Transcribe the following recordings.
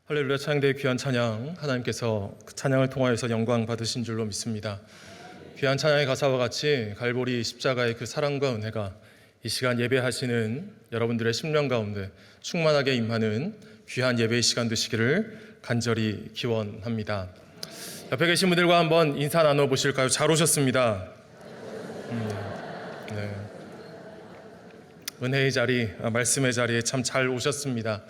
할렐루야. 찬양대의 귀한 찬양, 하나님께서 그 찬양을 통하여서 영광 받으신 줄로 믿습니다. 귀한 찬양의 가사와 같이 갈보리 십자가의 그 사랑과 은혜가 이 시간 예배하시는 여러분들의 심령 가운데 충만하게 임하는 귀한 예배의 시간 되시기를 간절히 기원합니다. 옆에 계신 분들과 한번 인사 나눠보실까요? 잘 오셨습니다. 네. 은혜의 자리, 말씀의 자리에 참 잘 오셨습니다.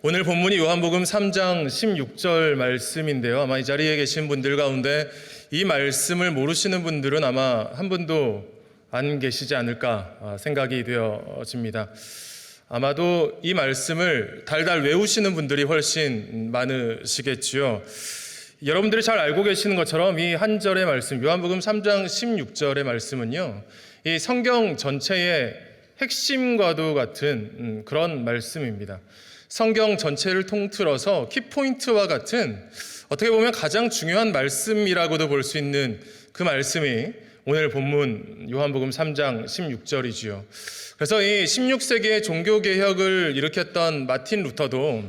오늘 본문이 요한복음 3장 16절 말씀인데요. 아마 이 자리에 계신 분들 가운데 이 말씀을 모르시는 분들은 아마 한 분도 안 계시지 않을까 생각이 되어집니다. 아마도 이 말씀을 달달 외우시는 분들이 훨씬 많으시겠지요. 여러분들이 잘 알고 계시는 것처럼 이 한 절의 말씀, 요한복음 3장 16절의 말씀은요, 이 성경 전체의 핵심과도 같은 그런 말씀입니다. 성경 전체를 통틀어서 키포인트와 같은 어떻게 보면 가장 중요한 말씀이라고도 볼 수 있는 그 말씀이 오늘 본문 요한복음 3장 16절이지요. 그래서 이 16세기의 종교개혁을 일으켰던 마틴 루터도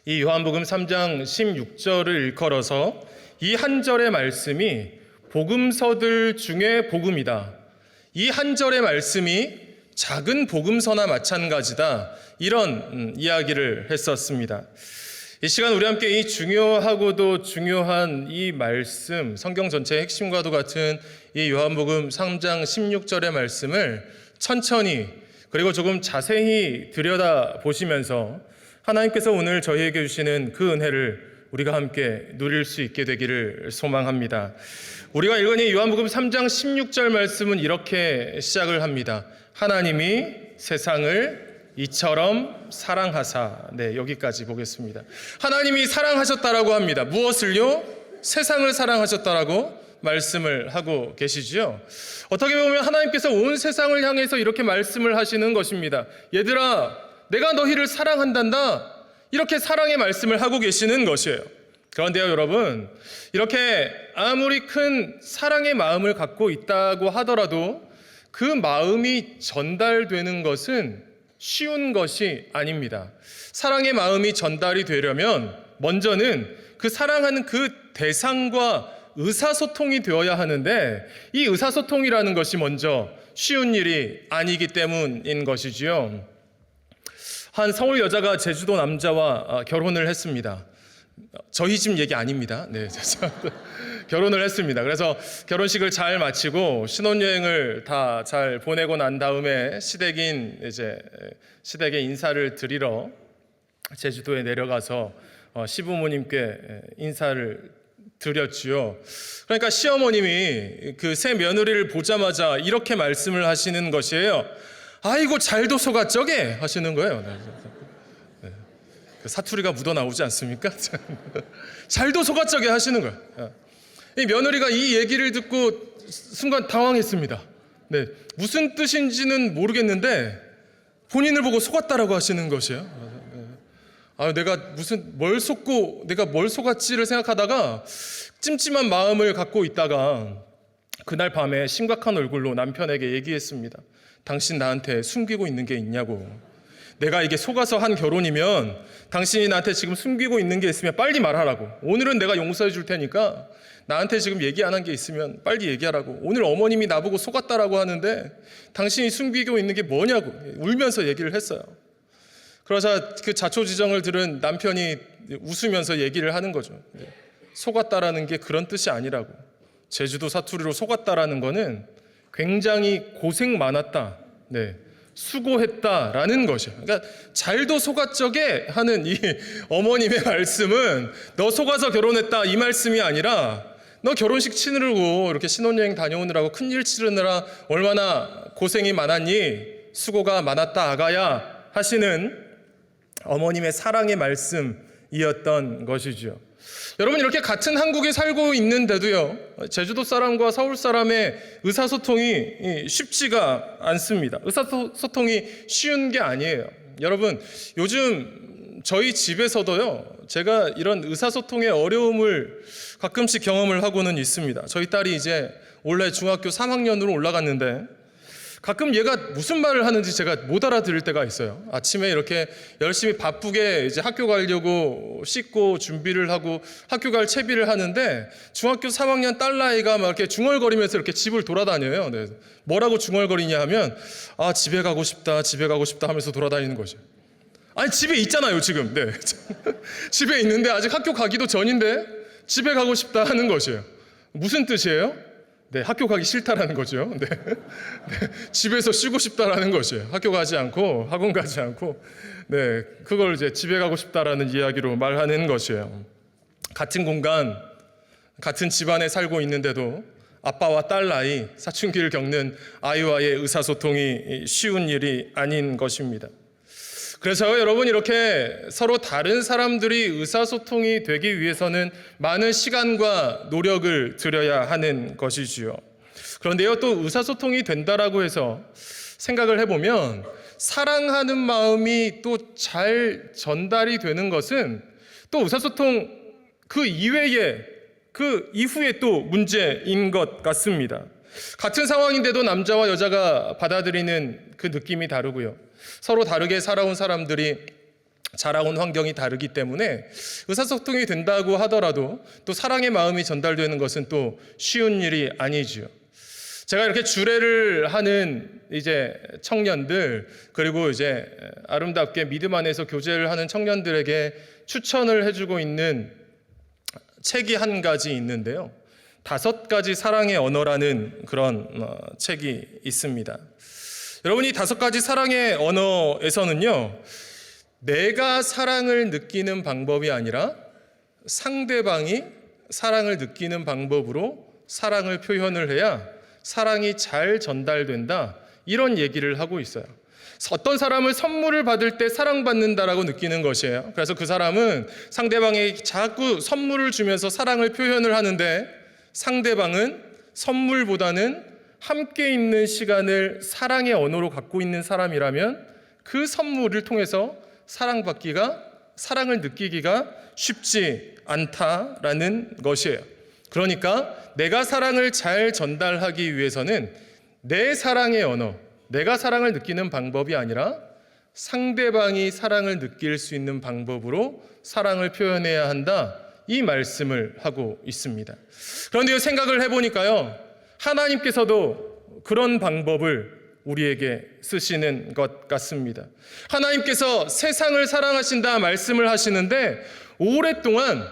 이 요한복음 3장 16절을 일컬어서 이 한 절의 말씀이 복음서들 중에 복음이다. 이 한 절의 말씀이 작은 복음서나 마찬가지다. 이런 이야기를 했었습니다. 이 시간 우리 함께 이 중요하고도 중요한 이 말씀, 성경 전체의 핵심과도 같은 이 요한복음 3장 16절의 말씀을 천천히 그리고 조금 자세히 들여다보시면서 하나님께서 오늘 저희에게 주시는 그 은혜를 우리가 함께 누릴 수 있게 되기를 소망합니다. 우리가 읽은 이 요한복음 3장 16절 말씀은 이렇게 시작을 합니다. 하나님이 세상을 이처럼 사랑하사. 네, 여기까지 보겠습니다. 하나님이 사랑하셨다라고 합니다. 무엇을요? 세상을 사랑하셨다라고 말씀을 하고 계시죠. 어떻게 보면 하나님께서 온 세상을 향해서 이렇게 말씀을 하시는 것입니다. 얘들아, 내가 너희를 사랑한단다. 이렇게 사랑의 말씀을 하고 계시는 것이에요. 그런데요, 여러분, 이렇게 아무리 큰 사랑의 마음을 갖고 있다고 하더라도 그 마음이 전달되는 것은 쉬운 것이 아닙니다. 사랑의 마음이 전달이 되려면 먼저는 그 사랑하는 그 대상과 의사소통이 되어야 하는데 이 의사소통이라는 것이 먼저 쉬운 일이 아니기 때문인 것이지요. 한 서울 여자가 제주도 남자와 결혼을 했습니다. 저희 집 얘기 아닙니다. 네, 결혼을 했습니다. 그래서 결혼식을 잘 마치고 신혼여행을 다 잘 보내고 난 다음에 시댁에 인사를 드리러 제주도에 내려가서 시부모님께 인사를 드렸지요. 그러니까 시어머님이 그 새 며느리를 보자마자 이렇게 말씀을 하시는 것이에요. 아이고 잘도 속았저게 하시는 거예요. 네. 그 사투리가 묻어나오지 않습니까? 잘도 속았저게 하시는 거예요. 이 며느리가 이 얘기를 듣고 순간 당황했습니다. 네, 무슨 뜻인지는 모르겠는데 본인을 보고 속았다라고 하시는 것이에요. 내가 뭘 속았지를 생각하다가 찜찜한 마음을 갖고 있다가 그날 밤에 심각한 얼굴로 남편에게 얘기했습니다. 당신 나한테 숨기고 있는 게 있냐고. 내가 이게 속아서 한 결혼이면 당신이 나한테 지금 숨기고 있는 게 있으면 빨리 말하라고. 오늘은 내가 용서해 줄 테니까 나한테 지금 얘기 안 한 게 있으면 빨리 얘기하라고. 오늘 어머님이 나보고 속았다라고 하는데 당신이 숨기고 있는 게 뭐냐고 울면서 얘기를 했어요. 그러자 그 자초지정을 들은 남편이 웃으면서 얘기를 하는 거죠. 속았다라는 게 그런 뜻이 아니라고. 제주도 사투리로 속았다라는 거는 굉장히 고생 많았다. 네. 수고했다라는 것이에요. 그러니까 잘도 속았저게 하는 이 어머님의 말씀은 너 속아서 결혼했다 이 말씀이 아니라 너 결혼식 치르고 이렇게 신혼여행 다녀오느라고 큰일 치르느라 얼마나 고생이 많았니? 수고가 많았다 아가야 하시는 어머님의 사랑의 말씀이었던 것이죠. 여러분, 이렇게 같은 한국에 살고 있는데도요, 제주도 사람과 서울 사람의 의사소통이 쉽지가 않습니다. 의사소통이 쉬운 게 아니에요. 여러분, 요즘 저희 집에서도요, 제가 이런 의사소통의 어려움을 가끔씩 경험을 하고는 있습니다. 저희 딸이 이제 올해 중학교 3학년으로 올라갔는데 가끔 얘가 무슨 말을 하는지 제가 못 알아들을 때가 있어요. 아침에 이렇게 열심히 바쁘게 이제 학교 가려고 씻고 준비를 하고 학교 갈 채비를 하는데 중학교 3학년 딸아이가 막 이렇게 중얼거리면서 이렇게 집을 돌아다녀요. 네. 뭐라고 중얼거리냐 하면 집에 가고 싶다 하면서 돌아다니는 거죠. 아니 집에 있잖아요 지금. 네. 집에 있는데 아직 학교 가기도 전인데 집에 가고 싶다 하는 것이에요. 무슨 뜻이에요? 네, 학교 가기 싫다라는 거죠. 네. 네, 집에서 쉬고 싶다라는 것이에요. 학교 가지 않고 학원 가지 않고, 네, 그걸 이제 집에 가고 싶다라는 이야기로 말하는 것이에요. 같은 공간, 같은 집안에 살고 있는데도 아빠와 딸 나이, 사춘기를 겪는 아이와의 의사소통이 쉬운 일이 아닌 것입니다. 그래서 여러분 이렇게 서로 다른 사람들이 의사소통이 되기 위해서는 많은 시간과 노력을 들여야 하는 것이지요. 그런데요, 또 의사소통이 된다라고 해서 생각을 해보면 사랑하는 마음이 또 잘 전달이 되는 것은 또 의사소통 그 이외에 그 이후에 또 문제인 것 같습니다. 같은 상황인데도 남자와 여자가 받아들이는 그 느낌이 다르고요. 서로 다르게 살아온 사람들이 자라온 환경이 다르기 때문에 의사소통이 된다고 하더라도 또 사랑의 마음이 전달되는 것은 또 쉬운 일이 아니지요. 제가 이렇게 주례를 하는 이제 청년들 그리고 이제 아름답게 믿음 안에서 교제를 하는 청년들에게 추천을 해주고 있는 책이 한 가지 있는데요. 5가지 사랑의 언어라는 그런 책이 있습니다. 여러분이 5가지 사랑의 언어에서는요, 내가 사랑을 느끼는 방법이 아니라 상대방이 사랑을 느끼는 방법으로 사랑을 표현을 해야 사랑이 잘 전달된다, 이런 얘기를 하고 있어요. 어떤 사람은 선물을 받을 때 사랑받는다라고 느끼는 것이에요. 그래서 그 사람은 상대방에게 자꾸 선물을 주면서 사랑을 표현을 하는데 상대방은 선물보다는 함께 있는 시간을 사랑의 언어로 갖고 있는 사람이라면 그 선물을 통해서 사랑을 느끼기가 쉽지 않다라는 것이에요. 그러니까 내가 사랑을 잘 전달하기 위해서는 내 사랑의 언어, 내가 사랑을 느끼는 방법이 아니라 상대방이 사랑을 느낄 수 있는 방법으로 사랑을 표현해야 한다, 이 말씀을 하고 있습니다. 그런데 생각을 해보니까요, 하나님께서도 그런 방법을 우리에게 쓰시는 것 같습니다. 하나님께서 세상을 사랑하신다 말씀을 하시는데 오랫동안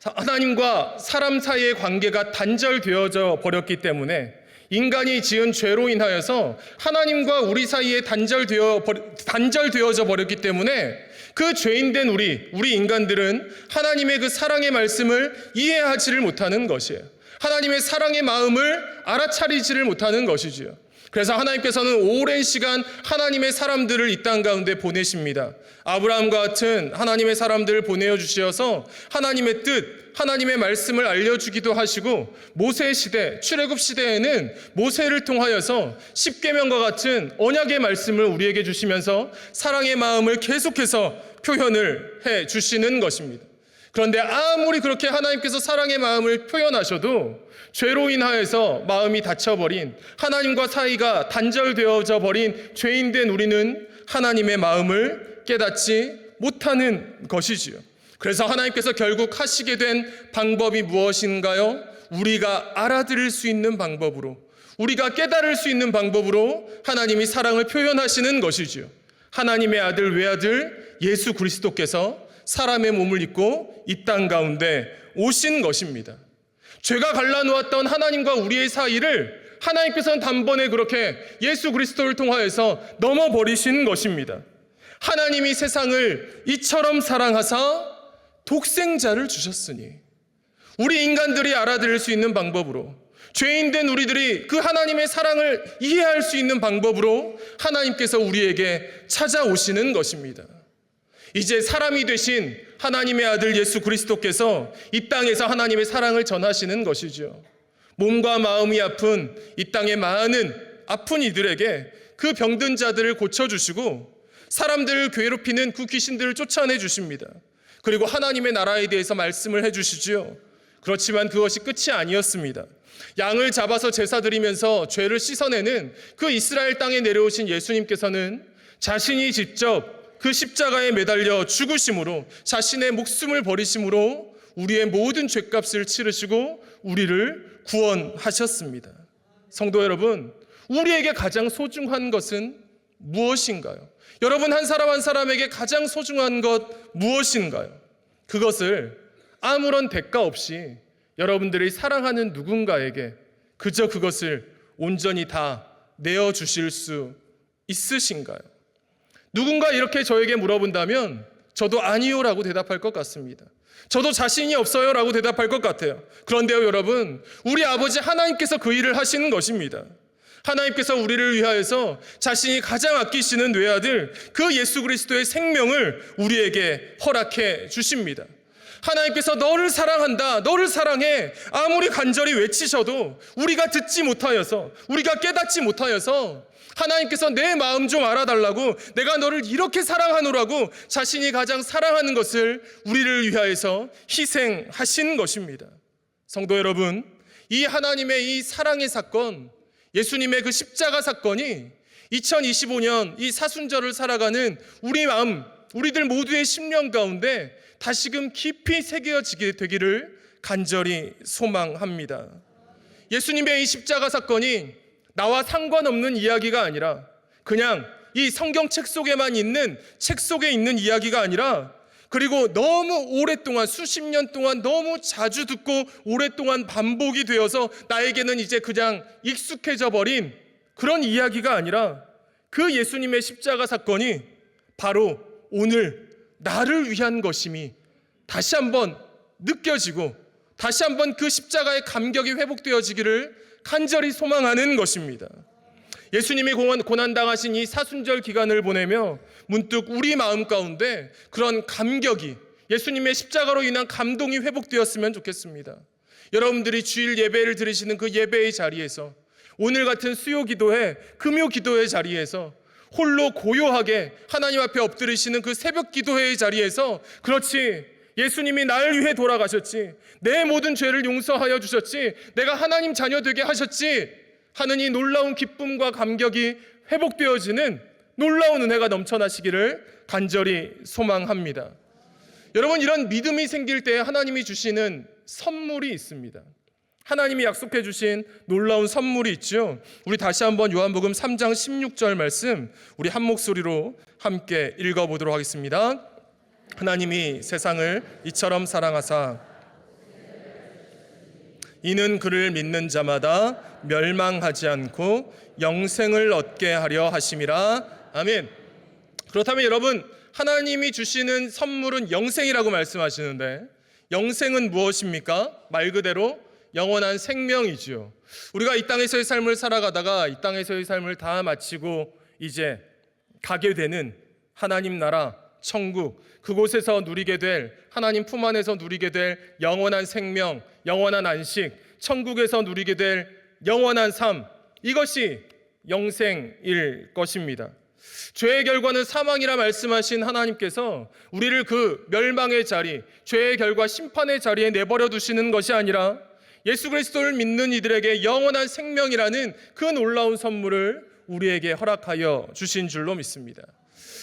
하나님과 사람 사이의 관계가 단절되어져 버렸기 때문에 인간이 지은 죄로 인하여서 하나님과 우리 사이에 단절되어져 버렸기 때문에 그 죄인된 우리 인간들은 하나님의 그 사랑의 말씀을 이해하지를 못하는 것이에요. 하나님의 사랑의 마음을 알아차리지를 못하는 것이지요. 그래서 하나님께서는 오랜 시간 하나님의 사람들을 이 땅 가운데 보내십니다. 아브라함과 같은 하나님의 사람들을 보내어 주셔서 하나님의 뜻, 하나님의 말씀을 알려주기도 하시고, 모세 시대, 출애굽 시대에는 모세를 통하여서 십계명과 같은 언약의 말씀을 우리에게 주시면서 사랑의 마음을 계속해서 표현을 해 주시는 것입니다. 그런데 아무리 그렇게 하나님께서 사랑의 마음을 표현하셔도 죄로 인하여서 마음이 닫혀버린, 하나님과 사이가 단절되어져 버린 죄인된 우리는 하나님의 마음을 깨닫지 못하는 것이지요. 그래서 하나님께서 결국 하시게 된 방법이 무엇인가요? 우리가 알아들을 수 있는 방법으로, 우리가 깨달을 수 있는 방법으로 하나님이 사랑을 표현하시는 것이지요. 하나님의 아들 외아들 예수 그리스도께서 사람의 몸을 입고 이 땅 가운데 오신 것입니다. 죄가 갈라놓았던 하나님과 우리의 사이를 하나님께서는 단번에 그렇게 예수 그리스도를 통하여서 넘어버리신 것입니다. 하나님이 세상을 이처럼 사랑하사 독생자를 주셨으니, 우리 인간들이 알아들을 수 있는 방법으로, 죄인된 우리들이 그 하나님의 사랑을 이해할 수 있는 방법으로 하나님께서 우리에게 찾아오시는 것입니다. 이제 사람이 되신 하나님의 아들 예수 그리스도께서 이 땅에서 하나님의 사랑을 전하시는 것이죠. 몸과 마음이 아픈 이 땅의 많은 아픈 이들에게 그 병든 자들을 고쳐주시고 사람들을 괴롭히는 그 귀신들을 쫓아내 주십니다. 그리고 하나님의 나라에 대해서 말씀을 해주시지요. 그렇지만 그것이 끝이 아니었습니다. 양을 잡아서 제사 드리면서 죄를 씻어내는 그 이스라엘 땅에 내려오신 예수님께서는 자신이 직접 그 십자가에 매달려 죽으심으로, 자신의 목숨을 버리심으로 우리의 모든 죄값을 치르시고 우리를 구원하셨습니다. 성도 여러분, 우리에게 가장 소중한 것은 무엇인가요? 여러분 한 사람 한 사람에게 가장 소중한 것 무엇인가요? 그것을 아무런 대가 없이 여러분들이 사랑하는 누군가에게 그저 그것을 온전히 다 내어주실 수 있으신가요? 누군가 이렇게 저에게 물어본다면 저도 아니요라고 대답할 것 같습니다. 저도 자신이 없어요라고 대답할 것 같아요. 그런데요 여러분, 우리 아버지 하나님께서 그 일을 하시는 것입니다. 하나님께서 우리를 위하여서 자신이 가장 아끼시는 외아들 그 예수 그리스도의 생명을 우리에게 허락해 주십니다. 하나님께서 너를 사랑한다, 너를 사랑해 아무리 간절히 외치셔도 우리가 듣지 못하여서, 우리가 깨닫지 못하여서 하나님께서 내 마음 좀 알아달라고, 내가 너를 이렇게 사랑하노라고 자신이 가장 사랑하는 것을 우리를 위하여서 희생하신 것입니다. 성도 여러분, 이 하나님의 이 사랑의 사건, 예수님의 그 십자가 사건이 2025년 이 사순절을 살아가는 우리 마음, 우리들 모두의 심령 가운데 다시금 깊이 새겨지게 되기를 간절히 소망합니다. 예수님의 이 십자가 사건이 나와 상관없는 이야기가 아니라, 그냥 이 성경책 속에만 있는, 책 속에 있는 이야기가 아니라, 그리고 너무 오랫동안, 수십 년 동안 너무 자주 듣고 오랫동안 반복이 되어서 나에게는 이제 그냥 익숙해져 버린 그런 이야기가 아니라, 그 예수님의 십자가 사건이 바로 오늘 나를 위한 것임이 다시 한번 느껴지고, 다시 한번 그 십자가의 감격이 회복되어지기를 간절히 소망하는 것입니다. 예수님이 고난당하신 이 사순절 기간을 보내며 문득 우리 마음 가운데 그런 감격이, 예수님의 십자가로 인한 감동이 회복되었으면 좋겠습니다. 여러분들이 주일 예배를 드리시는 그 예배의 자리에서, 오늘 같은 수요 기도회, 금요 기도회 자리에서 홀로 고요하게 하나님 앞에 엎드리시는 그 새벽 기도회의 자리에서, 그렇지, 예수님이 나를 위해 돌아가셨지, 내 모든 죄를 용서하여 주셨지, 내가 하나님 자녀 되게 하셨지 하는 이 놀라운 기쁨과 감격이 회복되어지는 놀라운 은혜가 넘쳐나시기를 간절히 소망합니다. 여러분, 이런 믿음이 생길 때 하나님이 주시는 선물이 있습니다. 하나님이 약속해 주신 놀라운 선물이 있죠. 우리 다시 한번 요한복음 3장 16절 말씀 우리 한 목소리로 함께 읽어보도록 하겠습니다. 하나님이 세상을 이처럼 사랑하사 이는 그를 믿는 자마다 멸망하지 않고 영생을 얻게 하려 하심이라. 아멘. 그렇다면 여러분, 하나님이 주시는 선물은 영생이라고 말씀하시는데, 영생은 무엇입니까? 말 그대로 영원한 생명이지요. 우리가 이 땅에서의 삶을 살아가다가 이 땅에서의 삶을 다 마치고 이제 가게 되는 하나님 나라, 천국, 그곳에서 누리게 될, 하나님 품 안에서 누리게 될 영원한 생명, 영원한 안식, 천국에서 누리게 될 영원한 삶, 이것이 영생일 것입니다. 죄의 결과는 사망이라 말씀하신 하나님께서 우리를 그 멸망의 자리, 죄의 결과 심판의 자리에 내버려 두시는 것이 아니라 예수 그리스도를 믿는 이들에게 영원한 생명이라는 그 놀라운 선물을 우리에게 허락하여 주신 줄로 믿습니다.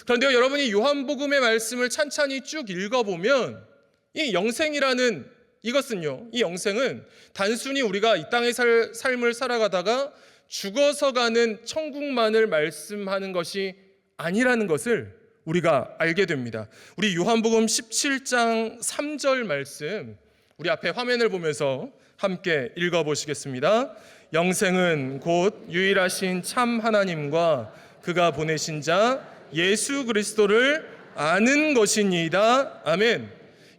그런데요, 여러분이 요한복음의 말씀을 찬찬히 쭉 읽어보면 이 영생이라는 이것은요, 이 영생은 단순히 우리가 이 땅의 삶을 살아가다가 죽어서 가는 천국만을 말씀하는 것이 아니라는 것을 우리가 알게 됩니다. 우리 요한복음 17장 3절 말씀 우리 앞에 화면을 보면서 함께 읽어보시겠습니다. 영생은 곧 유일하신 참 하나님과 그가 보내신 자 예수 그리스도를 아는 것이니이다. 아멘.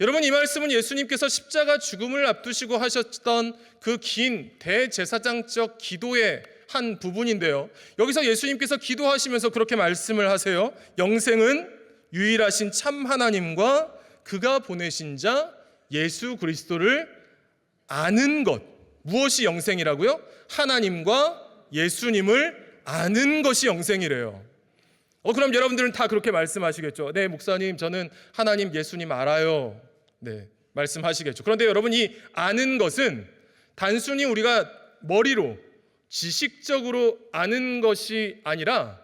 여러분, 이 말씀은 예수님께서 십자가 죽음을 앞두시고 하셨던 그 긴 대제사장적 기도의 한 부분인데요, 여기서 예수님께서 기도하시면서 그렇게 말씀을 하세요. 영생은 유일하신 참 하나님과 그가 보내신 자 예수 그리스도를 아는 것. 무엇이 영생이라고요? 하나님과 예수님을 아는 것이 영생이래요. 그럼 여러분들은 다 그렇게 말씀하시겠죠. 네, 목사님, 저는 하나님, 예수님 알아요. 네, 말씀하시겠죠. 그런데 여러분, 이 아는 것은 단순히 우리가 머리로 지식적으로 아는 것이 아니라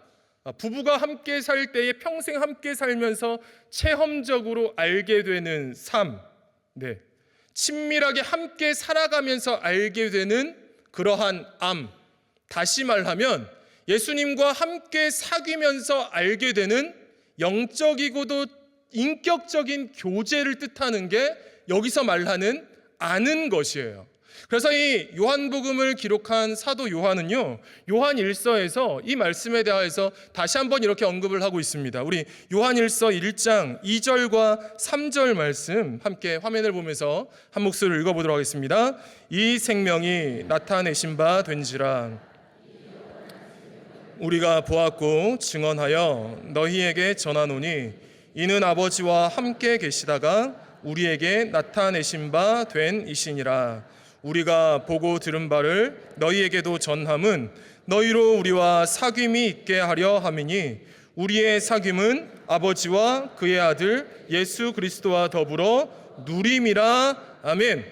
부부가 함께 살 때에 평생 함께 살면서 체험적으로 알게 되는 삶, 친밀하게 함께 살아가면서 알게 되는 그러한 암, 다시 말하면 예수님과 함께 사귀면서 알게 되는 영적이고도 인격적인 교제를 뜻하는 게 여기서 말하는 아는 것이에요. 그래서 이 요한복음을 기록한 사도 요한은요, 요한 1서에서 이 말씀에 대해서 다시 한번 이렇게 언급을 하고 있습니다. 우리 요한 1서 1장 2절과 3절 말씀 함께 화면을 보면서 한 목소리를 읽어보도록 하겠습니다. 이 생명이 나타내신 바 된지라 우리가 보았고 증언하여 너희에게 전하노니 이는 아버지와 함께 계시다가 우리에게 나타내신 바 된 이시니라. 우리가 보고 들은 바를 너희에게도 전함은 너희로 우리와 사귐이 있게 하려 함이니 우리의 사귐은 아버지와 그의 아들 예수 그리스도와 더불어 누림이라. 아멘.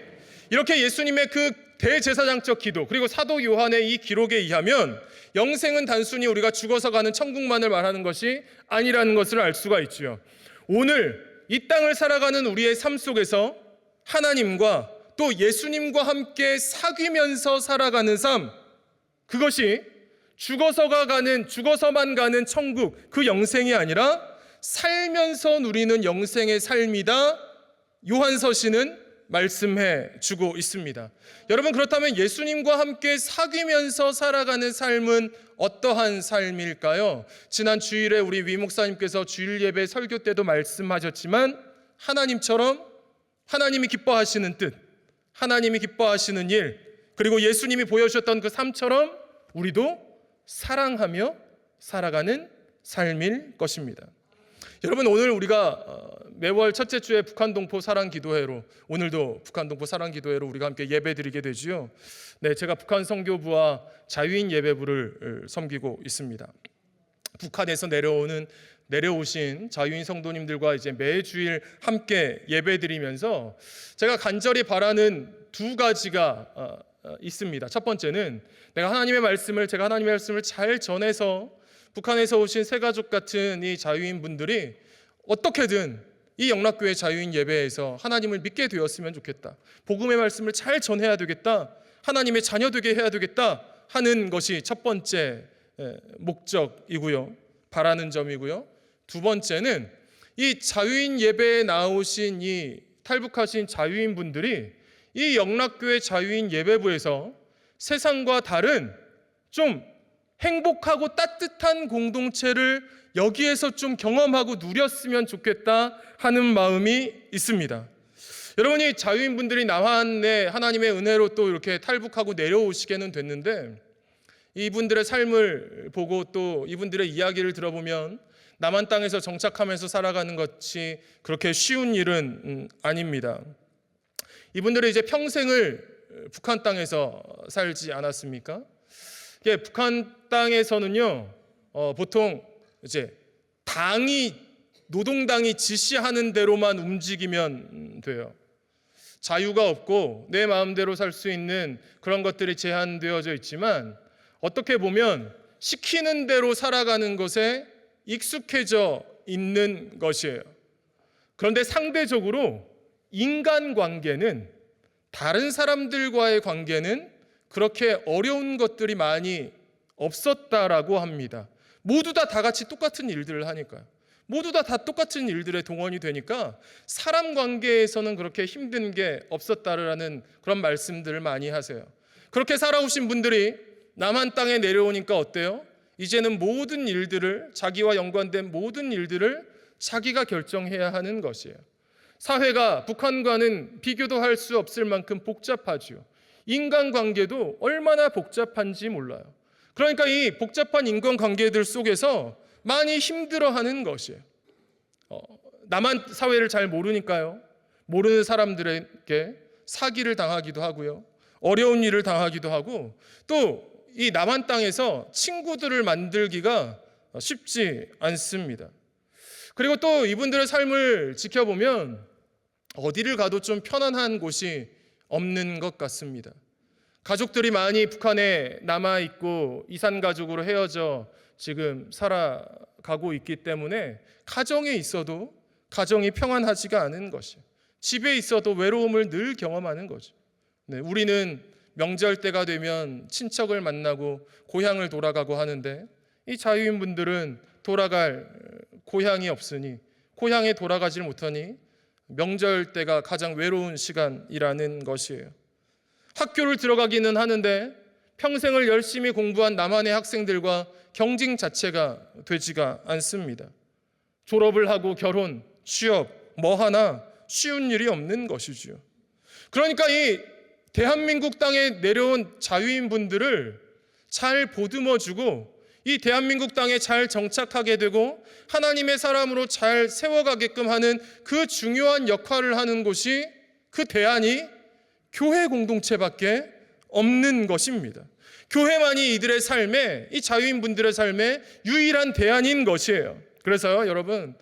이렇게 예수님의 그 대제사장적 기도, 그리고 사도 요한의 이 기록에 의하면 영생은 단순히 우리가 죽어서 가는 천국만을 말하는 것이 아니라는 것을 알 수가 있죠. 오늘 이 땅을 살아가는 우리의 삶 속에서 하나님과 또 예수님과 함께 사귀면서 살아가는 삶, 그것이 죽어서만 가는 천국, 그 영생이 아니라 살면서 누리는 영생의 삶이다. 요한서신은 말씀해 주고 있습니다. 여러분, 그렇다면 예수님과 함께 사귀면서 살아가는 삶은 어떠한 삶일까요? 지난 주일에 우리 위 목사님께서 주일 예배 설교 때도 말씀하셨지만 하나님처럼, 하나님이 기뻐하시는 뜻, 하나님이 기뻐하시는 일, 그리고 예수님이 보여주셨던 그 삶처럼 우리도 사랑하며 살아가는 삶일 것입니다. 여러분, 오늘 우리가 매월 첫째 주에 북한동포 사랑기도회로, 오늘도 북한동포 사랑기도회로 우리가 함께 예배드리게 되지요. 제가 북한 선교부와 자유인 예배부를 섬기고 있습니다. 북한에서 내려오신 자유인 성도님들과 이제 매주일 함께 예배드리면서 제가 간절히 바라는 두 가지가 있습니다. 첫 번째는 제가 하나님의 말씀을 잘 전해서 북한에서 오신 새가족 같은 이 자유인 분들이 어떻게든 이 영락교회 자유인 예배에서 하나님을 믿게 되었으면 좋겠다, 복음의 말씀을 잘 전해야 되겠다, 하나님의 자녀 되게 해야 되겠다 하는 것이 첫 번째 목적이고요, 바라는 점이고요. 두 번째는 이 자유인 예배에 나오신 이 탈북하신 자유인 분들이 이 영락교회 자유인 예배부에서 세상과 다른 좀 행복하고 따뜻한 공동체를 여기에서 좀 경험하고 누렸으면 좋겠다 하는 마음이 있습니다. 여러분이 자유인분들이 남한에 하나님의 은혜로 또 이렇게 탈북하고 내려오시게는 됐는데, 이분들의 삶을 보고 또 이분들의 이야기를 들어보면 남한 땅에서 정착하면서 살아가는 것이 그렇게 쉬운 일은 아닙니다. 이분들은 이제 평생을 북한 땅에서 살지 않았습니까? 북한 땅에서는요, 보통 이제 노동당이 지시하는 대로만 움직이면 돼요. 자유가 없고 내 마음대로 살 수 있는 그런 것들이 제한되어져 있지만, 어떻게 보면 시키는 대로 살아가는 것에 익숙해져 있는 것이에요. 그런데 상대적으로 인간관계는, 다른 사람들과의 관계는 그렇게 어려운 것들이 많이 없었다라고 합니다. 모두 다 같이 똑같은 일들을 하니까요. 모두 다 똑같은 일들에 동원이 되니까 사람 관계에서는 그렇게 힘든 게 없었다라는 그런 말씀들을 많이 하세요. 그렇게 살아오신 분들이 남한 땅에 내려오니까 어때요? 이제는 모든 일들을, 자기와 연관된 모든 일들을 자기가 결정해야 하는 것이에요. 사회가 북한과는 비교도 할 수 없을 만큼 복잡하죠. 인간관계도 얼마나 복잡한지 몰라요. 그러니까 이 복잡한 인간관계들 속에서 많이 힘들어하는 것이에요. 남한 사회를 잘 모르니까요. 모르는 사람들에게 사기를 당하기도 하고요, 어려운 일을 당하기도 하고, 또 이 남한 땅에서 친구들을 만들기가 쉽지 않습니다. 그리고 또 이분들의 삶을 지켜보면 어디를 가도 좀 편안한 곳이 없는 것 같습니다. 가족들이 많이 북한에 남아있고 이산가족으로 헤어져 지금 살아가고 있기 때문에 가정에 있어도 가정이 평안하지가 않은 것이에요. 집에 있어도 외로움을 늘 경험하는 거죠. 네, 우리는 명절 때가 되면 친척을 만나고 고향을 돌아가고 하는데 이 자유인분들은 돌아갈 고향이 없으니 고향에 돌아가질 못하니 명절 때가 가장 외로운 시간이라는 것이에요. 학교를 들어가기는 하는데 평생을 열심히 공부한 남한의 학생들과 경쟁 자체가 되지가 않습니다. 졸업을 하고 결혼, 취업, 뭐 하나 쉬운 일이 없는 것이지요. 그러니까 이 대한민국 땅에 내려온 자유인분들을 잘 보듬어주고 이 대한민국 땅에 잘 정착하게 되고 하나님의 사람으로 잘 세워가게끔 하는 그 중요한 역할을 하는 곳이 그 대안이 교회 공동체밖에 없는 것입니다. 교회만이 이들의 삶에, 이 자유인분들의 삶에 유일한 대안인 것이에요. 그래서요, 여러분,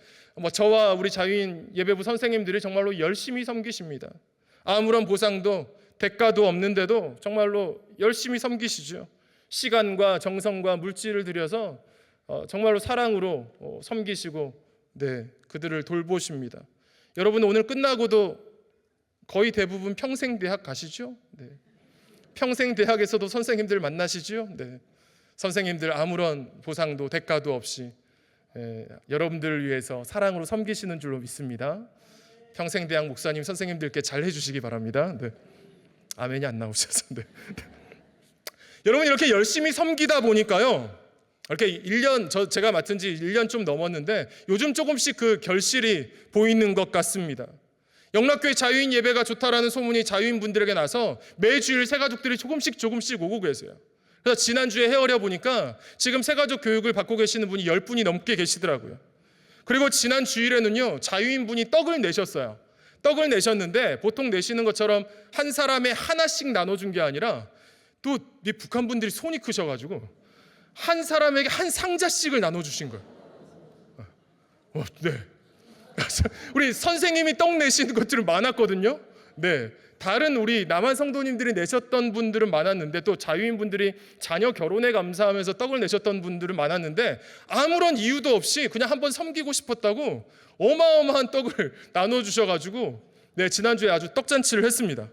저와 우리 자유인 예배부 선생님들이 정말로 열심히 섬기십니다. 아무런 보상도 대가도 없는데도 정말로 열심히 섬기시죠. 시간과 정성과 물질을 들여서 정말로 사랑으로 섬기시고 그들을 돌보십니다. 여러분, 오늘 끝나고도 거의 대부분 평생대학 가시죠? 평생대학에서도 선생님들 만나시죠? 선생님들 아무런 보상도 대가도 없이 여러분들을 위해서 사랑으로 섬기시는 줄로 믿습니다. 평생대학 목사님 선생님들께 잘 해주시기 바랍니다. 아멘이 안 나오셔서. 여러분, 이렇게 열심히 섬기다 보니까요, 이렇게 1년, 제가 맡은 지 1년 좀 넘었는데 요즘 조금씩 그 결실이 보이는 것 같습니다. 영락교회 자유인 예배가 좋다라는 소문이 자유인분들에게 나서 매주일 새가족들이 조금씩 오고 계세요. 그래서 지난주에 헤어려 보니까 지금 새가족 교육을 받고 계시는 분이 10분이 넘게 계시더라고요. 그리고 지난 주일에는요, 자유인분이 떡을 내셨어요. 떡을 내셨는데 보통 내시는 것처럼 한 사람에 하나씩 나눠준 게 아니라 또 북한 분들이 손이 크셔가지고 한 사람에게 한 상자씩을 나눠주신 거예요. 우리 선생님이 떡 내시는 것들은 많았거든요. 다른 우리 남한 성도님들이 내셨던 분들은 많았는데 또 자유인분들이 자녀 결혼에 감사하면서 떡을 내셨던 분들은 많았는데 아무런 이유도 없이 그냥 한번 섬기고 싶었다고 어마어마한 떡을 나눠주셔가지고 지난주에 아주 떡잔치를 했습니다.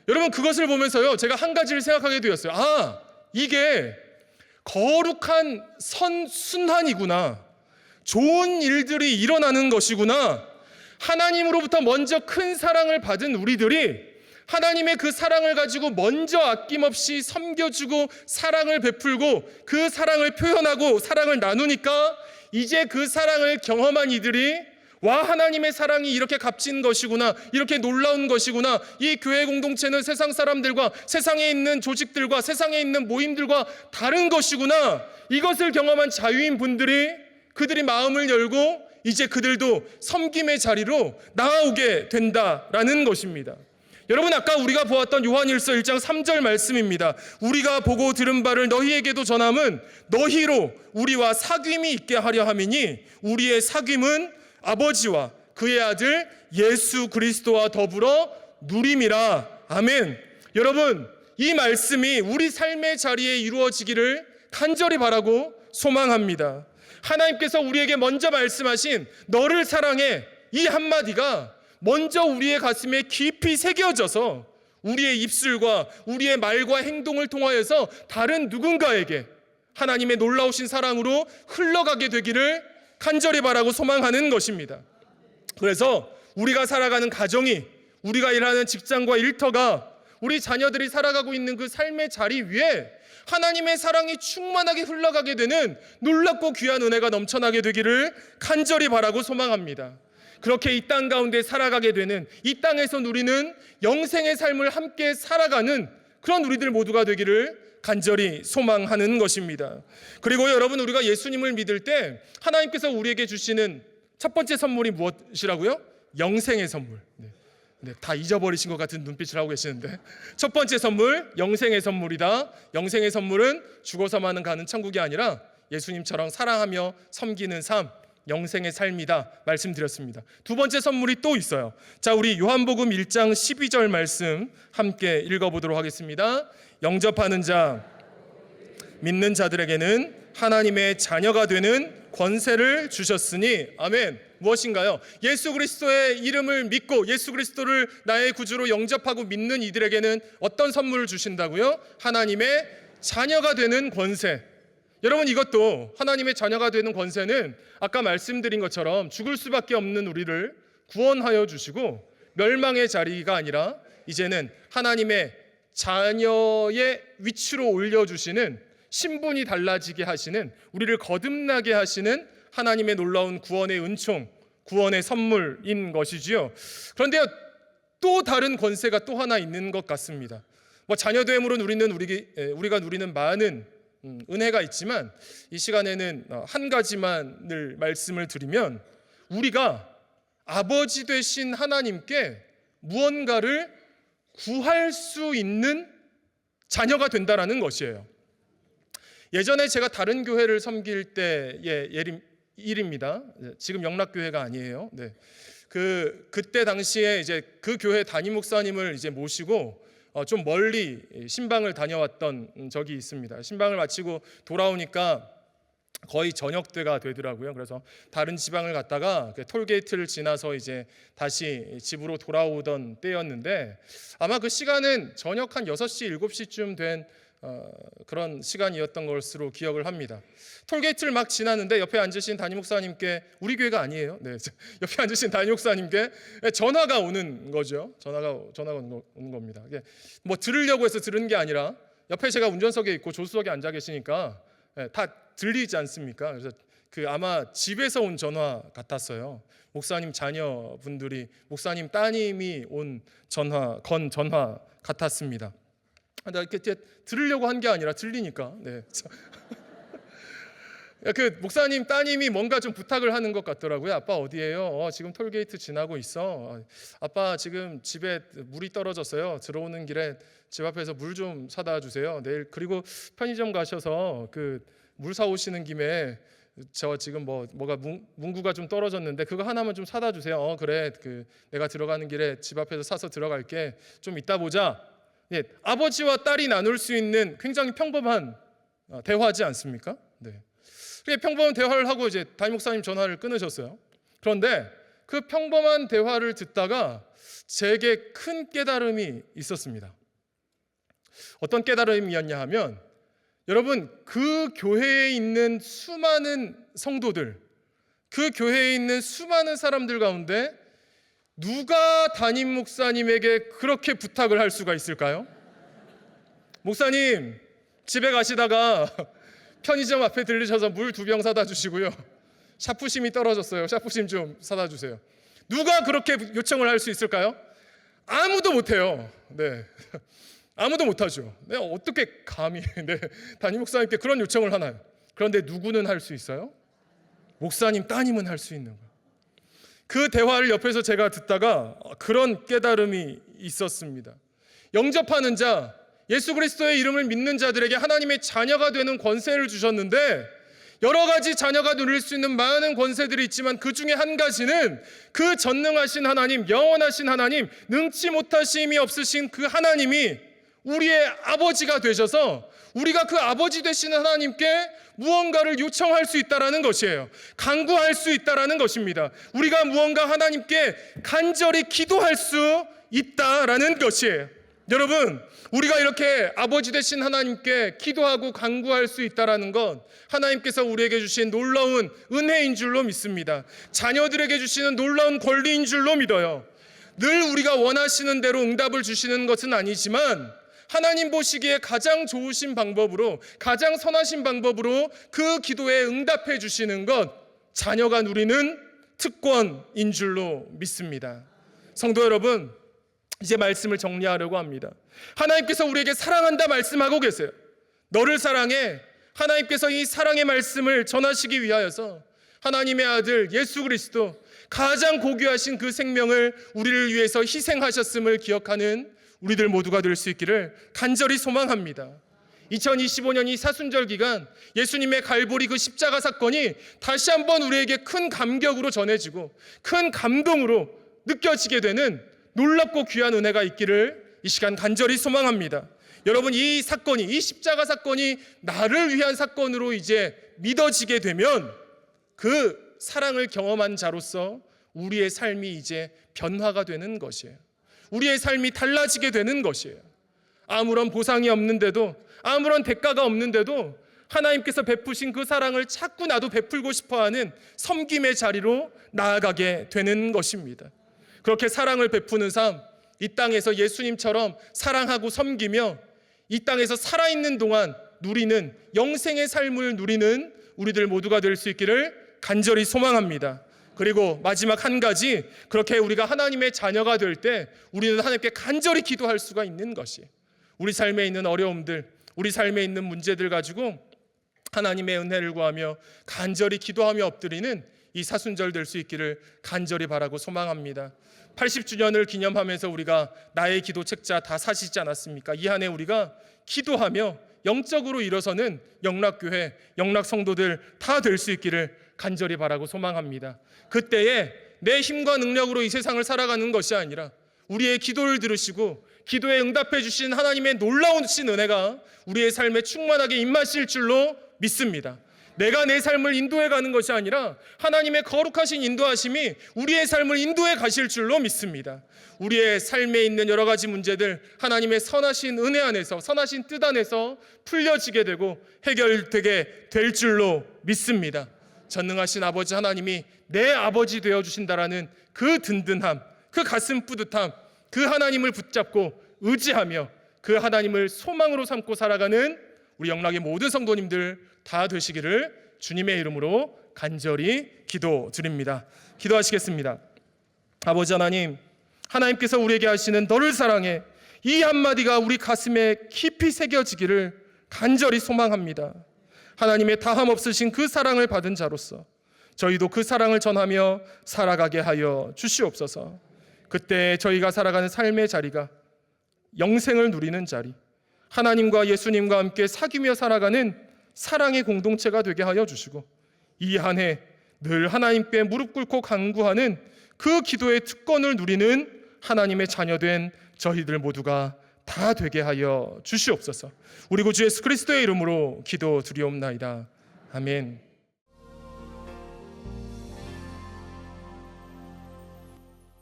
여러분, 그것을 보면서요, 제가 한 가지를 생각하게 되었어요. 이게 거룩한 순환이구나. 좋은 일들이 일어나는 것이구나. 하나님으로부터 먼저 큰 사랑을 받은 우리들이 하나님의 그 사랑을 가지고 먼저 아낌없이 섬겨주고 사랑을 베풀고 그 사랑을 표현하고 사랑을 나누니까 이제 그 사랑을 경험한 이들이 하나님의 사랑이 이렇게 값진 것이구나, 이렇게 놀라운 것이구나, 이 교회 공동체는 세상 사람들과 세상에 있는 조직들과 세상에 있는 모임들과 다른 것이구나, 이것을 경험한 자유인 분들이 그들이 마음을 열고 이제 그들도 섬김의 자리로 나아오게 된다라는 것입니다. 여러분, 아까 우리가 보았던 요한일서 1장 3절 말씀입니다. 우리가 보고 들은 바를 너희에게도 전함은 너희로 우리와 사귐이 있게 하려 함이니 우리의 사귐은 아버지와 그의 아들 예수 그리스도와 더불어 누림이라. 아멘. 여러분, 이 말씀이 우리 삶의 자리에 이루어지기를 간절히 바라고 소망합니다. 하나님께서 우리에게 먼저 말씀하신 너를 사랑해, 이 한마디가 먼저 우리의 가슴에 깊이 새겨져서 우리의 입술과 우리의 말과 행동을 통하여서 다른 누군가에게 하나님의 놀라우신 사랑으로 흘러가게 되기를 간절히 바라고 소망하는 것입니다. 그래서 우리가 살아가는 가정이, 우리가 일하는 직장과 일터가, 우리 자녀들이 살아가고 있는 그 삶의 자리 위에 하나님의 사랑이 충만하게 흘러가게 되는 놀랍고 귀한 은혜가 넘쳐나게 되기를 간절히 바라고 소망합니다. 그렇게 이 땅 가운데 살아가게 되는, 이 땅에서 누리는 영생의 삶을 함께 살아가는 그런 우리들 모두가 되기를 간절히 소망하는 것입니다. 그리고 여러분, 우리가 예수님을 믿을 때 하나님께서 우리에게 주시는 첫 번째 선물이 무엇이라고요? 영생의 선물. 다 잊어버리신 것 같은 눈빛을 하고 계시는데, 첫 번째 선물, 영생의 선물이다. 영생의 선물은 죽어서만 가는 천국이 아니라 예수님처럼 사랑하며 섬기는 삶, 영생의 삶이다 말씀드렸습니다. 두 번째 선물이 또 있어요. 자, 우리 요한복음 1장 12절 말씀 함께 읽어보도록 하겠습니다. 영접하는 자, 믿는 자들에게는 하나님의 자녀가 되는 권세를 주셨으니. 아멘. 무엇인가요? 예수 그리스도의 이름을 믿고 예수 그리스도를 나의 구주로 영접하고 믿는 이들에게는 어떤 선물을 주신다고요? 하나님의 자녀가 되는 권세. 여러분, 이것도 하나님의 자녀가 되는 권세는 아까 말씀드린 것처럼 죽을 수밖에 없는 우리를 구원하여 주시고 멸망의 자리가 아니라 이제는 하나님의 자녀의 위치로 올려주시는, 신분이 달라지게 하시는, 우리를 거듭나게 하시는 하나님의 놀라운 구원의 은총, 구원의 선물인 것이지요. 그런데요, 또 다른 권세가 또 하나 있는 것 같습니다. 자녀됨으로 우리가 누리는 많은 은혜가 있지만 이 시간에는 한 가지만을 말씀을 드리면, 우리가 아버지 되신 하나님께 무언가를 구할 수 있는 자녀가 된다라는 것이에요. 예전에 제가 다른 교회를 섬길 때의 일입니다. 지금 영락교회가 아니에요. 네. 그때 당시에 이제 그 교회 담임 목사님을 이제 모시고 좀 멀리 신방을 다녀왔던 적이 있습니다. 신방을 마치고 돌아오니까 거의 저녁 때가 되더라고요. 그래서 다른 지방을 갔다가 톨게이트를 지나서 이제 다시 집으로 돌아오던 때였는데, 아마 그 시간은 저녁 한 6시, 7시쯤 된 그런 시간이었던 것으로 기억을 합니다. 톨게이트를 막 지나는데 옆에 앉으신 담임 목사님께, 우리 교회가 아니에요. 네, 옆에 앉으신 담임 목사님께 전화가 오는 거죠. 전화가 오는 겁니다. 뭐 들으려고 해서 들은 게 아니라 옆에 제가 운전석에 있고 조수석에 앉아 계시니까 다 들리지 않습니까? 그래서 아마 집에서 온 전화 같았어요. 목사님 자녀분들이, 목사님 따님이 온 전화 같았습니다. 이렇게 들으려고 한 게 아니라 들리니까. 네. 그 목사님 따님이 뭔가 좀 부탁을 하는 것 같더라고요. 아빠 어디에요? 지금 톨게이트 지나고 있어. 아빠 지금 집에 물이 떨어졌어요. 들어오는 길에 집 앞에서 물 좀 사다 주세요. 내일 그리고 편의점 가셔서 그 물 사오시는 김에 저 지금 뭐가 문구가 좀 떨어졌는데 그거 하나만 좀 사다 주세요. 그래. 내가 들어가는 길에 집 앞에서 사서 들어갈게. 좀 이따 보자. 예, 아버지와 딸이 나눌 수 있는 굉장히 평범한 대화지 않습니까? 네. 그렇게 평범한 대화를 하고 이제 담임 목사님 전화를 끊으셨어요. 그런데 그 평범한 대화를 듣다가 제게 큰 깨달음이 있었습니다. 어떤 깨달음이었냐 하면, 여러분, 그 교회에 있는 수많은 성도들, 그 교회에 있는 수많은 사람들 가운데 누가 담임 목사님에게 그렇게 부탁을 할 수가 있을까요? 목사님, 집에 가시다가 편의점 앞에 들르셔서 물 2병 사다 주시고요. 샤프심이 떨어졌어요. 샤프심 좀 사다 주세요. 누가 그렇게 요청을 할 수 있을까요? 아무도 못해요. 네, 아무도 못하죠. 네, 어떻게 감히 담임 목사님께 그런 요청을 하나요? 그런데 누구는 할 수 있어요? 목사님 따님은 할 수 있는 거예요. 그 대화를 옆에서 제가 듣다가 그런 깨달음이 있었습니다. 영접하는 자, 예수 그리스도의 이름을 믿는 자들에게 하나님의 자녀가 되는 권세를 주셨는데, 여러 가지 자녀가 누릴 수 있는 많은 권세들이 있지만 그 중에 한 가지는 그 전능하신 하나님, 영원하신 하나님, 능치 못하심이 없으신 그 하나님이 우리의 아버지가 되셔서 우리가 그 아버지 되시는 하나님께 무언가를 요청할 수 있다라는 것이에요. 간구할 수 있다라는 것입니다. 우리가 무언가 하나님께 간절히 기도할 수 있다라는 것이에요. 여러분, 우리가 이렇게 아버지 되신 하나님께 기도하고 간구할 수 있다라는 건 하나님께서 우리에게 주신 놀라운 은혜인 줄로 믿습니다. 자녀들에게 주시는 놀라운 권리인 줄로 믿어요. 늘 우리가 원하시는 대로 응답을 주시는 것은 아니지만 하나님 보시기에 가장 좋으신 방법으로, 가장 선하신 방법으로 그 기도에 응답해 주시는 것, 자녀가 누리는 특권인 줄로 믿습니다. 성도 여러분, 이제 말씀을 정리하려고 합니다. 하나님께서 우리에게 사랑한다 말씀하고 계세요. 너를 사랑해. 하나님께서 이 사랑의 말씀을 전하시기 위하여서 하나님의 아들 예수 그리스도, 가장 고귀하신 그 생명을 우리를 위해서 희생하셨음을 기억하는 우리들 모두가 될 수 있기를 간절히 소망합니다. 2025년 이 사순절 기간 예수님의 갈보리 그 십자가 사건이 다시 한번 우리에게 큰 감격으로 전해지고 큰 감동으로 느껴지게 되는 놀랍고 귀한 은혜가 있기를 이 시간 간절히 소망합니다. 여러분, 이 사건이, 이 십자가 사건이 나를 위한 사건으로 이제 믿어지게 되면 그 사랑을 경험한 자로서 우리의 삶이 이제 변화가 되는 것이에요. 우리의 삶이 달라지게 되는 것이에요. 아무런 보상이 없는데도, 아무런 대가가 없는데도 하나님께서 베푸신 그 사랑을 자꾸 나도 베풀고 싶어하는 섬김의 자리로 나아가게 되는 것입니다. 그렇게 사랑을 베푸는 삶, 이 땅에서 예수님처럼 사랑하고 섬기며 이 땅에서 살아있는 동안 누리는 영생의 삶을 누리는 우리들 모두가 될 수 있기를 간절히 소망합니다. 그리고 마지막 한 가지, 그렇게 우리가 하나님의 자녀가 될 때 우리는 하나님께 간절히 기도할 수가 있는 것이에요. 우리 삶에 있는 어려움들, 우리 삶에 있는 문제들 가지고 하나님의 은혜를 구하며 간절히 기도하며 엎드리는 이 사순절 될 수 있기를 간절히 바라고 소망합니다. 80주년을 기념하면서 우리가 나의 기도 책자 다 사시지 않았습니까? 이 한 해 우리가 기도하며 영적으로 일어서는 영락교회, 영락성도들 다 될 수 있기를 간절히 바라고 소망합니다. 그때에 내 힘과 능력으로 이 세상을 살아가는 것이 아니라 우리의 기도를 들으시고 기도에 응답해 주신 하나님의 놀라우신 은혜가 우리의 삶에 충만하게 임하실 줄로 믿습니다. 내가 내 삶을 인도해 가는 것이 아니라 하나님의 거룩하신 인도하심이 우리의 삶을 인도해 가실 줄로 믿습니다. 우리의 삶에 있는 여러 가지 문제들 하나님의 선하신 은혜 안에서, 선하신 뜻 안에서 풀려지게 되고 해결되게 될 줄로 믿습니다. 전능하신 아버지 하나님이 내 아버지 되어주신다라는 그 든든함, 그 가슴 뿌듯함, 그 하나님을 붙잡고 의지하며 그 하나님을 소망으로 삼고 살아가는 우리 영락의 모든 성도님들 다 되시기를 주님의 이름으로 간절히 기도드립니다. 기도하시겠습니다. 아버지 하나님, 하나님께서 우리에게 하시는 너를 사랑해, 이 한마디가 우리 가슴에 깊이 새겨지기를 간절히 소망합니다. 하나님의 다함 없으신 그 사랑을 받은 자로서 저희도 그 사랑을 전하며 살아가게 하여 주시옵소서. 그때 저희가 살아가는 삶의 자리가 영생을 누리는 자리, 하나님과 예수님과 함께 사귀며 살아가는 사랑의 공동체가 되게 하여 주시고 이 한 해 늘 하나님께 무릎 꿇고 간구하는 그 기도의 특권을 누리는 하나님의 자녀된 저희들 모두가 다 되게 하여 주시옵소서. 우리 구주 예수 그리스도의 이름으로 기도드리옵나이다. 아멘.